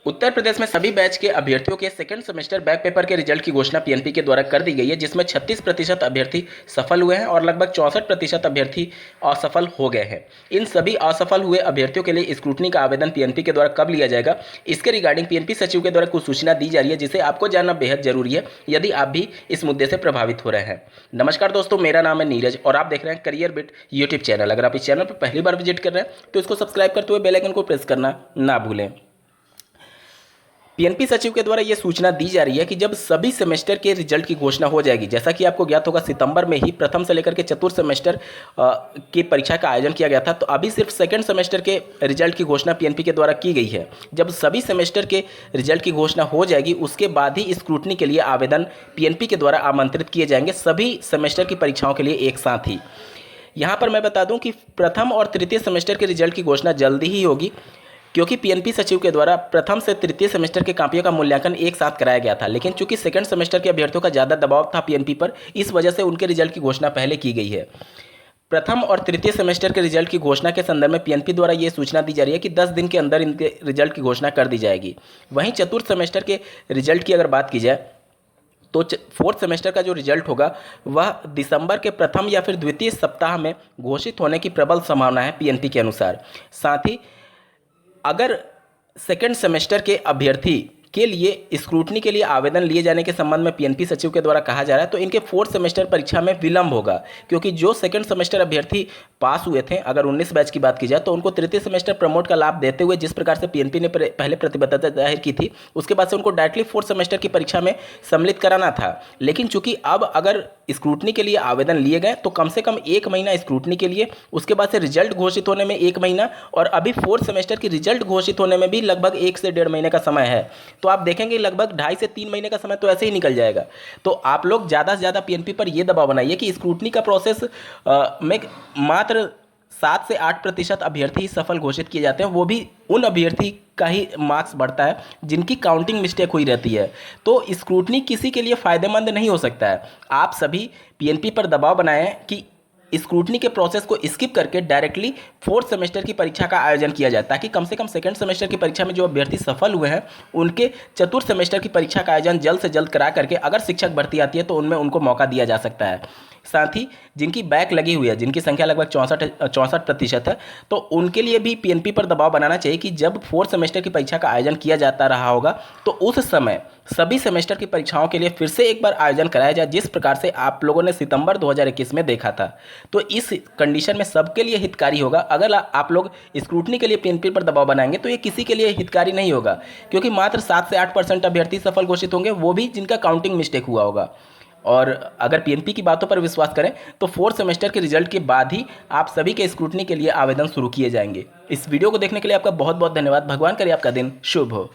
उत्तर प्रदेश में सभी बैच के अभ्यर्थियों के सेकंड सेमेस्टर बैक पेपर के रिजल्ट की घोषणा पीएनपी के द्वारा कर दी गई है, जिसमें 36% अभ्यर्थी सफल हुए हैं और लगभग 64% अभ्यर्थी असफल हो गए हैं। इन सभी असफल हुए अभ्यर्थियों के लिए स्क्रूटनी का आवेदन पीएनपी के द्वारा कब लिया जाएगा, इसके रिगार्डिंग पीएनपी सचिव के द्वारा कुछ सूचना दी जा रही है, जिसे आपको जानना बेहद जरूरी है यदि आप भी इस मुद्दे से प्रभावित हो रहे हैं। नमस्कार दोस्तों, मेरा नाम है नीरज और आप देख रहे हैं करियर बिट यूट्यूब चैनल। अगर आप इस चैनल पर पहली बार विजिट कर रहे हैं तो इसको सब्सक्राइब करते हुए बेल आइकन को प्रेस करना ना भूलें। पीएनपी सचिव के द्वारा यह सूचना दी जा रही है कि जब सभी सेमेस्टर के रिजल्ट की घोषणा हो जाएगी, जैसा कि आपको ज्ञात होगा सितंबर में ही प्रथम से लेकर के चतुर्थ सेमेस्टर की परीक्षा का आयोजन किया गया था, तो अभी सिर्फ सेकंड सेमेस्टर के रिजल्ट की घोषणा पीएनपी के द्वारा की गई है। जब सभी सेमेस्टर के रिजल्ट की घोषणा हो जाएगी उसके बाद ही स्क्रूटनी के लिए आवेदन पीएनपी के द्वारा आमंत्रित किए जाएंगे सभी सेमेस्टर की परीक्षाओं के लिए एक साथ ही। यहाँ पर मैं बता दूँ कि प्रथम और तृतीय सेमेस्टर के रिजल्ट की घोषणा जल्दी ही होगी, क्योंकि पीएनपी सचिव के द्वारा प्रथम से तृतीय सेमेस्टर के कॉपियों का मूल्यांकन एक साथ कराया गया था, लेकिन चूंकि सेकंड सेमेस्टर के अभ्यर्थियों का ज़्यादा दबाव था पीएनपी पर, इस वजह से उनके रिजल्ट की घोषणा पहले की गई है। प्रथम और तृतीय सेमेस्टर के रिजल्ट की घोषणा के संदर्भ में पीएनपी द्वारा ये सूचना दी जा रही है कि 10 दिन के अंदर इनके रिजल्ट की घोषणा कर दी जाएगी। वहीं चतुर्थ सेमेस्टर के रिजल्ट की अगर बात की जाए तो फोर्थ सेमेस्टर का जो रिजल्ट होगा वह दिसंबर के प्रथम या फिर द्वितीय सप्ताह में घोषित होने की प्रबल संभावना है पीएनपी के अनुसार। साथ ही अगर सेकेंड सेमेस्टर के अभ्यर्थी के लिए स्क्रूटनी के लिए आवेदन लिए जाने के संबंध में पीएनपी सचिव के द्वारा कहा जा रहा है, तो इनके फोर्थ सेमेस्टर परीक्षा में विलंब होगा, क्योंकि जो सेकंड सेमेस्टर अभ्यर्थी पास हुए थे, अगर 19 बैच की बात की जाए, तो उनको तृतीय सेमेस्टर प्रमोट का लाभ देते हुए जिस प्रकार से पीएनपी ने पहले प्रतिबद्धता जाहिर की थी, उसके बाद से उनको डायरेक्टली फोर्थ सेमेस्टर की परीक्षा में सम्मिलित कराना था। लेकिन चूंकि अब अगर स्क्रूटनी के लिए आवेदन लिए गए तो कम से कम 1 महीना स्क्रूटनी के लिए, उसके बाद से रिजल्ट घोषित होने में 1 महीना, और अभी फोर्थ सेमेस्टर की रिजल्ट घोषित होने में भी लगभग 1 से 1.5 महीने का समय है। तो आप देखेंगे लगभग 2.5 से 3 महीने का समय तो ऐसे ही निकल जाएगा। तो आप लोग ज़्यादा से ज़्यादा पीएनपी पर यह दबाव बनाइए कि स्क्रूटनी का प्रोसेस में मात्र 7 से 8% अभ्यर्थी ही सफल घोषित किए जाते हैं, वो भी उन अभ्यर्थी का ही मार्क्स बढ़ता है जिनकी काउंटिंग मिस्टेक हुई रहती है। तो स्क्रूटनी किसी के लिए फ़ायदेमंद नहीं हो सकता है। आप सभी पीएनपी पर दबाव बनाएं कि स्क्रूटनी के प्रोसेस को स्किप करके डायरेक्टली फोर्थ सेमेस्टर की परीक्षा का आयोजन किया जाए, ताकि कम से कम सेकंड सेमेस्टर की परीक्षा में जो अभ्यर्थी सफल हुए हैं उनके चतुर्थ सेमेस्टर की परीक्षा का आयोजन जल्द से जल्द करा करके अगर शिक्षक भर्ती आती है तो उनमें उनको मौका दिया जा सकता है। साथ ही जिनकी बैक लगी हुई है, जिनकी संख्या लगभग 64% है, तो उनके लिए भी पीएनपी पर दबाव बनाना चाहिए कि जब फोर्थ सेमेस्टर की परीक्षा का आयोजन किया जाता रहा होगा तो उस समय सभी सेमेस्टर की परीक्षाओं के लिए फिर से एक बार आयोजन कराया जाए, जिस प्रकार से आप लोगों ने सितंबर 2021 में देखा था। तो इस कंडीशन में सबके लिए हितकारी होगा। अगर आप लोग स्क्रूटनी के लिए पीएनपी पर दबाव बनाएंगे तो ये किसी के लिए हितकारी नहीं होगा, क्योंकि मात्र 7 से 8% अभ्यर्थी सफल घोषित होंगे, वो भी जिनका काउंटिंग मिस्टेक हुआ होगा। और अगर पीएनपी की बातों पर विश्वास करें तो फोर्थ सेमेस्टर के रिजल्ट के बाद ही आप सभी के स्क्रूटनी के लिए आवेदन शुरू किए जाएंगे। इस वीडियो को देखने के लिए आपका बहुत बहुत धन्यवाद। भगवान करे आपका दिन शुभ हो।